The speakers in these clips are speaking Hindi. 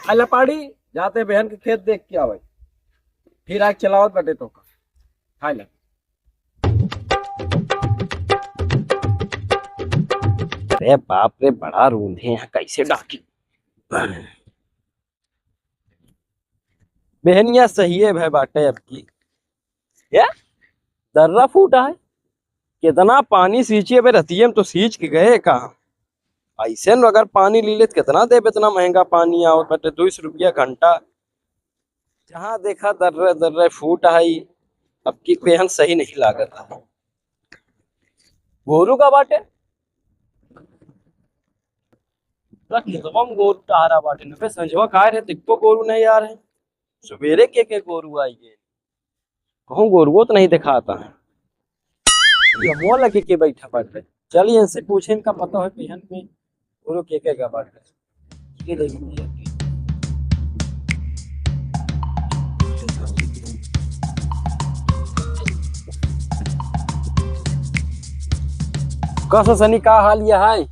आला पाड़ी जाते बहन के खेत देख के आवे, फिर आग चलावत बटे तो खा ला। अरे बाप रे, बड़ा रूम है यहाँ, कैसे डाकी। बहनिया सही है भाई बाटे अब की। क्या दर्रा फूटा है, कितना पानी सींचे पे रतियम तो सींच के गए कहा। ऐसे न अगर पानी ली ले तो कितना दे, इतना महंगा पानी आओ बटे 200 रुपया घंटा। जहाँ देखा दर्रे दर्रे फूट आई। अब की पेहन सही नहीं लागत है। गोरू का बाटे गोरू टहरा बाटे न पे संजवा खाए रहे तिक्को गोरू नहीं आ रहे। सवेरे के गोरू आई गए, कहूँ गोरुओ तो नहीं दिखाता है। ये मोह लगे के बैठा बाटे। चलिए इनसे पूछे, इनका पता है पेहन पे गोरू के का बाटे। ये देखिए कैसा सनी का हाल ये है।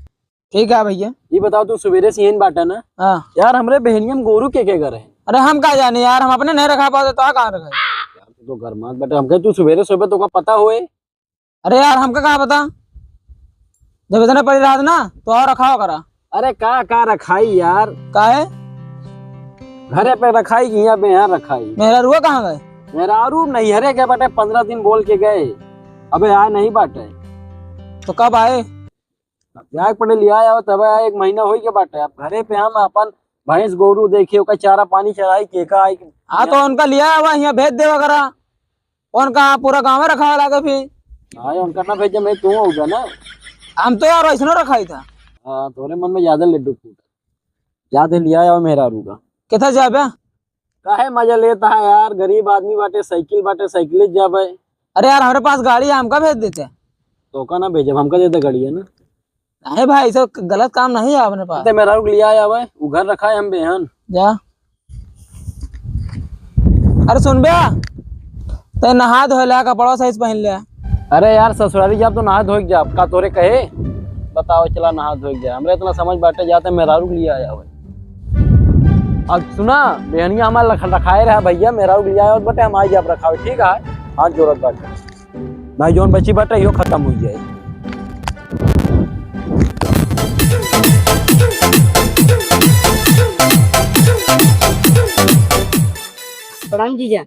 ठीक है भैया। ये बताओ तू सवेरे से यहीं बाटा ना। हाँ यार हमरे बहनियम गोरू के घर है। अरे हम कहा जाने यार, हम अपने नहीं रखा पाते तो कहाँ रखे यार तू तो घर मात बेटा, हमके तू सवेरे सुबह तो का पता होए। अरे यार हमका कहाँ पता, जब इतने पड़ी रात ना तो और रखा हो करा। अरे का रखाई यार, का है घरे पे रखाई कि यहाँ पे यहाँ रखाई। मेरा रुआ कहाँ गए। मेरा आरू नहीं हरे के बाटे 15 दिन बोल के गए, अबे आए नहीं बाटे। तो कब आए। जाग पड़े लिया आया तब आया, 1 महीना हो के बाटे। अब घरे पे हम अपन भैंस गोरू देखिए, ओका चारा पानी चढ़ाई के का आई। हाँ तो उनका लिया हुआ यहाँ भेज दे वगैरह, उनका पूरा गाँव में रखा लगे फिर। हाँ उनका ना भेजे, मैं तू होगा ना। हम तो यार ऐसा रखा ही था। हाँ तोरे मन में ज्यादा लड्डू फूटा, ज्यादा लिया आया मेरा आरू का। कितना जाबे काहे मजा लेता है यार, गरीब आदमी बाटे, साइकिल बाटे, साइकिल जाबे। अरे यार हमारे पास गाड़ी है, हमका भेज देते। तो का ना भेजे, हमका देते गाड़ी है ना। नहीं भाई सब गलत काम नहीं है अपने पास। मेरा रुक लिया आया भाई, वो घर रखा है हम बेहन। जा अरे सुन बे, तो नहा धो लिया, कपड़ा साइज पहन लिया। अरे यार ससुराली जाब तो नहा धो जा, का तोरे कहे बताओ चला नहा धो जा। हमरे इतना समझ बाटे जाते मेरा रुक लिया आया भाई। अब सुना बेहनिया हमारा रखाए रहा भैया, मेरा रुक लिया आया बटे, हम आई जाब रखा ठीक है। हाथ जोड़त बाटे ना, जोन बची बाटे यो खत्म हो जाए। प्रणाम जीजा।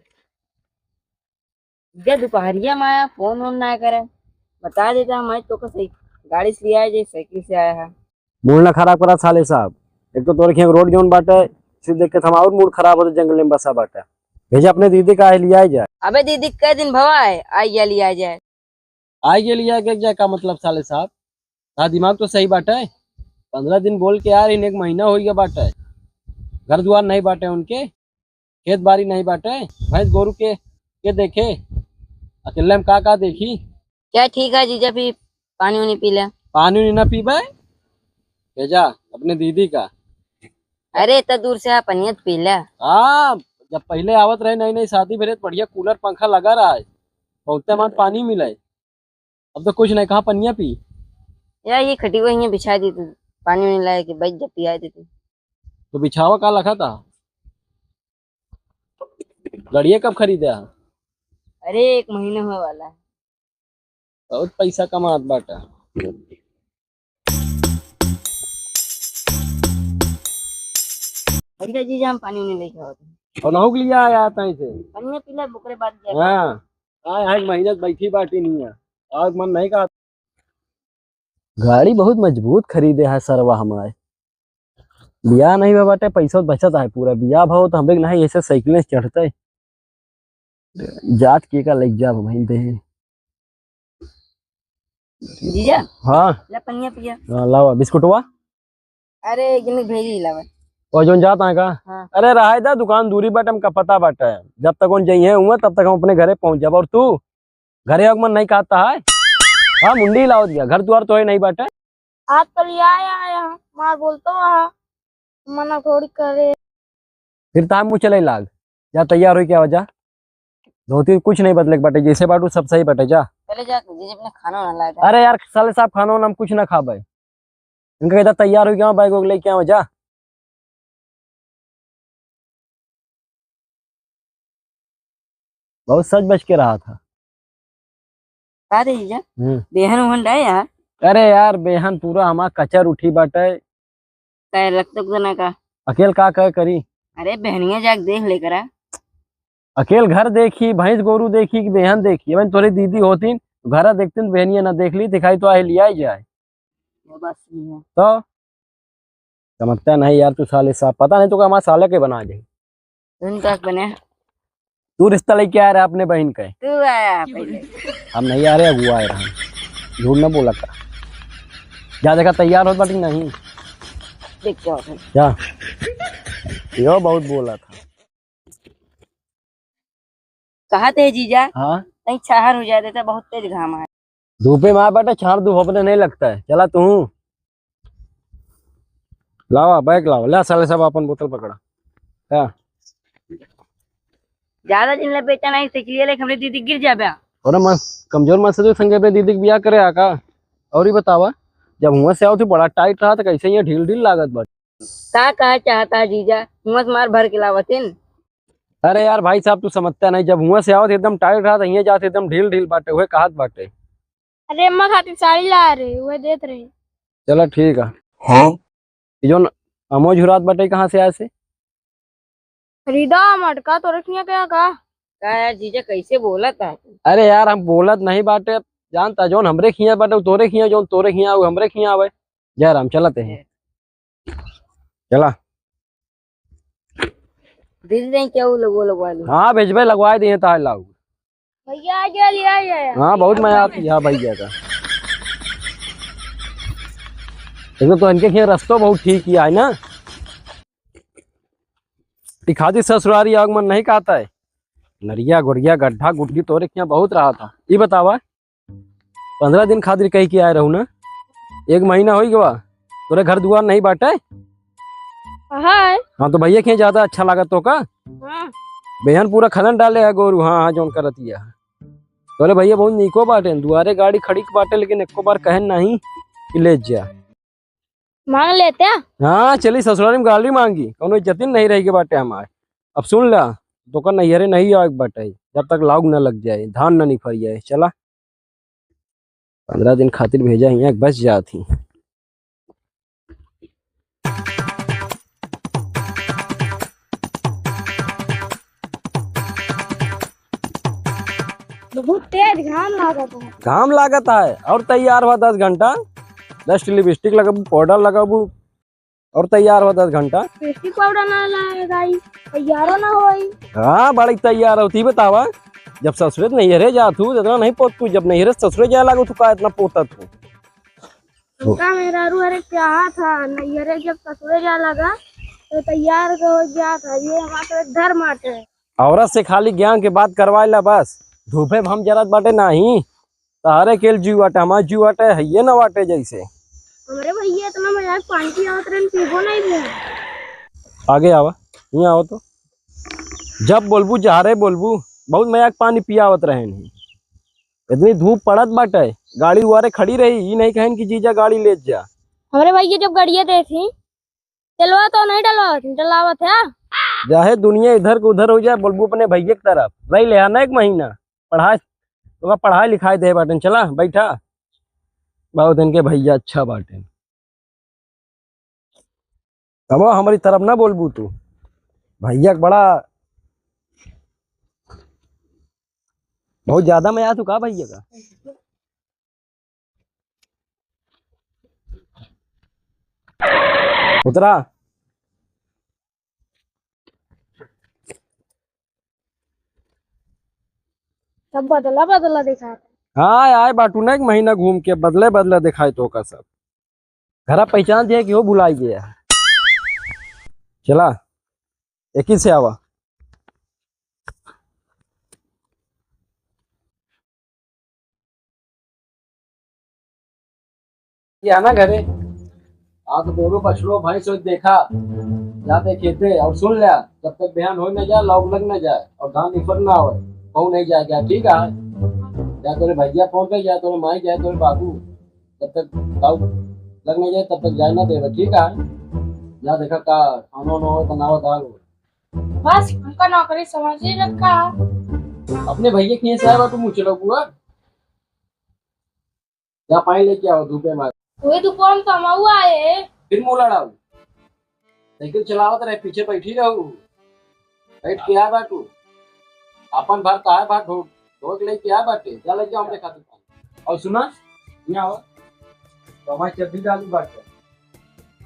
जीजा दोपहरिया में आया, फोन वोन ना करे, बता देता मैं तो को सही गाड़ी से आया जे साइकिल से आया है। मूड ना खराब करा साले साहब, एक तो तोरे रोड जोन बाटे सिर्फ देख के थमा और मूड खराब होता, जंगल में बसा बाटे। भेजा अपने दीदी का लिया जाए। अबे दीदी कई दिन भवा है, आई या लिया जाए। आई के लिया जाए का मतलब साले साहब, हाँ दिमाग तो सही बाटे। 15 दिन बोल के यार, इन 1 महीना हो गया बाटे। घर द्वार नहीं बाटे उनके, खेत बाड़ी नहीं बाटे, भैंस गोरू के देखे अकेले में का देखी। क्या ठीक है जीजा, फिर पानी वानी पी ले। पानी नहीं ना पीबे, भेजा अपने दीदी का। अरे इतना दूर से आप पनियत पी ले। हाँ जब पहले आवत रहे नई नई शादी भरे बढ़िया कूलर पंखा लगा रहा है, बहुत मन पानी मिला है। अब तो कुछ नहीं, कहा पनिया पी। यार ये खटी हुई यहाँ बिछा दी थी, पानी वानी लाए कि बच जब पिया देती। तो बिछावा का लखा था, गड़िया कब खरीदा। अरे 1 महीना हुआ वाला है। बहुत पैसा कमात बाटा। अच्छा जीजा हम पानी वानी लेके आओ। और नहुक लिया आया था इसे। पनिया पी ले, बुकरे बाद जाए। हाँ हाँ 1 महीना बैठी बाटी नहीं है, और मन नहीं का। गाड़ी बहुत मजबूत खरीदे है सरवा हमारे। बिया नहीं हुआ बाटे, पैसा बचत है पूरा। बिया भाव तो हमें नहीं ऐसे साइकिलें चढ़ते जात के का लग जा वहीं दे। जीजा हाँ ले पनिया पिया। हाँ लावा बिस्कुटवा। अरे जिन्हें भेजी लावा। और जोन जाता है का। हाँ। अरे रहा था दुकान दूरी बट हमका पता बाटा है, जब तक उन जाइए हुआ तब तक हम अपने घरे पहुंच जाब। और तू घरे मन नहीं कहता है। हाँ मुंडी लाओ दिया, घर द्वार तो है नहीं बाटे। आप तो लिया आया मार बोलतो वहाँ मना थोड़ी करे। फिर ताम मुँह चले लाग जा, तैयार हो क्या वजह। धोती कुछ नहीं बदले बाटे, जैसे बाटू सब सही बटे जा। पहले जा जीजा अपने खाना ना लाया। अरे यार साले साहब खाना हम कुछ ना खा भाई, इनका कहता तैयार हो गया बाइक लेके आओ जा। बहुत सच बच के रहा था। का रे जीजा हम्म। बेहन उहन रहे यार अरे यार बेहन पूरा हमार कचर उठी बाटे। काय लगता तो ना का अकेल का कह करी। अरे बहनिया जाके देख लेकर आ अकेल घर देखी भैंस गोरू देखी कि बेहन देखी। अब तोरी दीदी होती तो घर देखती तो बहनिया ना देख ली दिखाई तो आए लिया ही जाए। वो बात सही है तो समझता नहीं यार तू साले साहब पता नहीं तो हमारे साले के बना जाए। तुम का बने तू रिश्ता लेके आ रहा है अपने बहन का। तू आया पहले हम नहीं आ रहे अगुआ आए रहे झूठ न बोला कर। जा देखा तैयार हो बाटी नहीं देख क्या होता है जा यो बहुत बोला था। कहा थे जीजा हाँ कहीं छाहर हो जाते था बहुत तेज घाम है धूपे में आ बेटा छाड़ धूप अपने नहीं लगता है। चला तू लावा बैग लाओ ला साले सब अपन बोतल पकड़ा। हाँ ज्यादा दिन ले बेचा नहीं इसलिए लेके हमारी दीदी गिर जाबे और मत कमजोर मत से संगे पे दीदी के बियाह करे आका। और ही बतावा जब हुआ से आओ तो बड़ा टाइट रहा था कैसे ये ढील ढील लागत बट। का कहा चाहता है जीजा हुमस मार भर के लावतिन अरे यार भाई साहब तू समझता नहीं जब हुआ से आओ तो एकदम टाइट रहा था ये जाते एकदम ढील ढील बाटे हुए कहत बाटे। अरे अम्मा खातिर साड़ी ला रहे वह देत रहे। चलो ठीक है। हाँ ये जो अमोज हुरात बाटे कहाँ से आए से। खरीदा मटका तो रखिया क्या का यार जीजा कैसे बोला था अरे यार हम बोलत नहीं बाटे जानता जोन हमरे खिया बाटे वो तोरे खिया जोन तोरे खिया वो हमरे खिया आवे। जय राम चलते हैं चला। दीदी ने क्या वो लगवा लो हाँ भेजबे लगवाए दिए तार लाऊ। भैया आ गया लिया आया हाँ बहुत मजा आती है भैया का। देखो तो इनके खिया रस्तों बहुत ठीक किया है ना। दिखाती ससुरारी आगमन नहीं कहता है। नरिया गुड़िया गड्ढा गुटकी तोरे खिया बहुत रहा था। ये बतावा 15 दिन खातिर कही के आए रहू ना 1 महीना हो गया तोरे घर दुआर नहीं बाटे। हाय हाँ तो भैया खिया ज्यादा अच्छा लागत तो का हाँ बेहन पूरा खलन डाले है गोरू। हाँ हाँ जोन करतिया तोरे भैया बहुत नीको बाटे दुआरे गाड़ी खड़ी के बाटे लेकिन एको बार कहन नहीं कि ले जा। मांग लेते हैं हाँ चली ससुरारी में गाड़ी मांगी कोनो इज्जतिन नहीं रही के बाटे हमारे। अब सुन ला तो का नैहरे नहीं आए बाटे जब तक लाग न लग जाए धान न निफर जाए। चला 15 दिन खातिर भेजा यहाँ बच जाती। बहुत तेज घाम लागत है काम लागत है और तैयार हुआ 10 घंटा। डस्ट लिपस्टिक लगाबू पाउडर लगाबू और तैयार हुआ 10 घंटा। लिपस्टिक पाउडर ना लगाएगा तैयारो ना होई हाँ बड़ी तैयार होती बतावा जब ससुरे नैहरे जा तू इतना नहीं पोत तू जब नैहरे ससुरे जाए लागू तू का इतना पोता तू। उनका मेरा रू अरे क्या था नैहरे जब ससुरे जा लगा तो तैयार हो गया था ये हमारा धर्म है। औरत से खाली ज्ञान के बात करवाए ला बस धूपे में हम जरत बाटे नहीं तारे केल जीव बाटे हमारे जीव बाटे है ये ना बाटे जैसे। हमारे भैया इतना मजाक पानी की आवत रहे पीबो नहीं थे आगे आवा यहाँ आओ तो जब बोलबू जहारे बोलबू बहुत मजाक पानी पियावत रहे नहीं। इतनी धूप पड़त बाटे गाड़ी उआरे खड़ी रही ये नहीं कहन कि जीजा गाड़ी ले जा। हमारे भैया जब गाड़ियाँ दे थी चलवा तो नहीं डलावत है चाहे दुनिया इधर को उधर हो जाए बोलबू अपने भैया की तरफ रही ले आना 1 महीना पढ़ाई तो पढ़ाई लिखाई दे बाटन। चला बैठा बहुत इनके भैया अच्छा बाटे। अब हमारी तरफ ना बोलबू तू भैया बड़ा बहुत ज्यादा मजा तू का भैया का। उतरा सब बदला बदला दिखा हाँ आए बाटू ना 1 महीना घूम के बदले बदले दिखाई तो का सब घर पहचान दिए कि वो बुलाई गया। चला एक ही से आवा ये आना घरे आ तो दोनों बछड़ो भाई सोच देखा जाते खेते और सुन लिया जब तक बयान हो न जाए लौक लग न जाए और धान निफर ना हो कहूँ नहीं जाए क्या ठीक है। या तोरे भैया फोन पे जाए तोरे माई जाए तोरे बाबू जब तक लौक लग न जाए तब तक जाए ना देगा ठीक है। या देखा का खाना हो बनाओ दाल हो बस हमका नौकरी समझ ही रखा अपने भैया किए से आया तू मुँह चलो बुआ जा पानी लेके आओ धूपे मार वही तो कौन कमाऊ आए फिर मुँह लड़ाऊ साइकिल चलावत रहे पीछे बैठी रहू बैठ के आ बाटू अपन भर का है बाट ढोक लेके आ बाटे जा लेके हमरे खातिर पानी और सुना यहाँ आओ तो हमारी चटनी डालू बाटे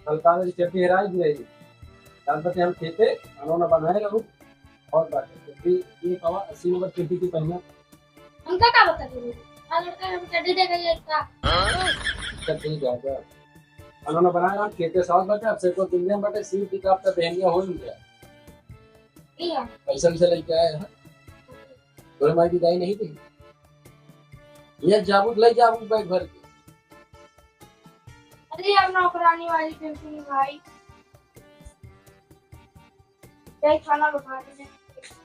कल काले की चटनी हेराई दी रही डाल बते हम खेते उन्होंने बनाए रहू और बाटे चटनी ये कवा 80 नंबर चटनी की पहना हमका क्या बता दे आज लड़का हम चड्डी दे गई इसका ठीक है उन्होंने बनाया हम खेते साथ बाटे अब से को दिन बाटे सीट की काप का बहनिया हो नहीं गया ठीक है पैसा से लेके आए हैं तोरे माई की दाई नहीं थी ये जाबूत ले जाबूत बैग भर के अरे अब नौकरानी वाली टेंशन भाई यही खाना बता दे